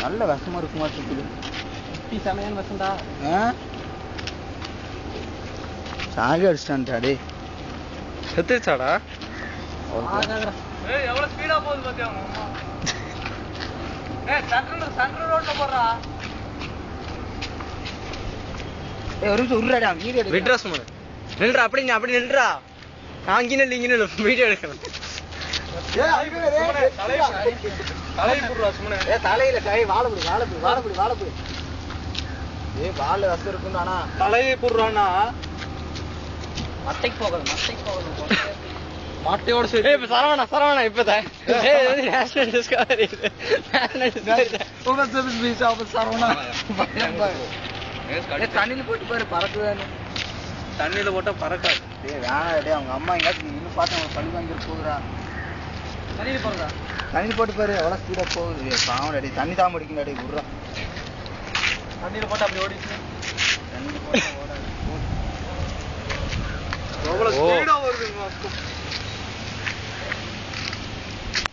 நல்ல விஷமா இருக்குமா இருக்குது. சமையல் வசந்தா சாலி அடிச்சிட்டான்டா டே. செத்துச்சாடா? எவ்வளவு ஸ்பீடா போகுது பாத்தியா அம்மா. சென்ட்ரல் ரோட்ல போறா. ஒரு நிமிஷம் உருறாடா வீடியோ எடுக்க. விட்ரா சும்மா நில்றா. அப்படி நில்றா. அங்கே நில்லு இங்கே நில்லு வீடியோ எடுக்கணும். தலையில கை வாழப்படி. வாழ வசம் இருக்கும் தானா தலையை போடுறான்னா மட்டைக்கு போகணும். மாட்டையோட சரி. இப்ப சரவணா இப்பதான் நேஷனல் டிஸ்கவரி தண்ணியில போட்டு பாரு பறக்குதானு. தண்ணியில போட்டா பறக்காது. வேணாடே அவங்க அம்மா எங்காச்சும் இன்னும் பார்த்து அவங்க பழி வாங்கிட்டு போகுதுடா. தண்ணியில் போறதா? தண்ணியில் போட்டு பாரு எவ்வளோ ஸ்பீடாக போகுது. பாவம் தண்ணி தான் முடிக்கணும் விட்றான். தண்ணியில் போட்டு அப்படி ஓடிச்சு. தண்ணியில் போட்டு ஓடாது. எவ்வளோ ஸ்பீடா வருது.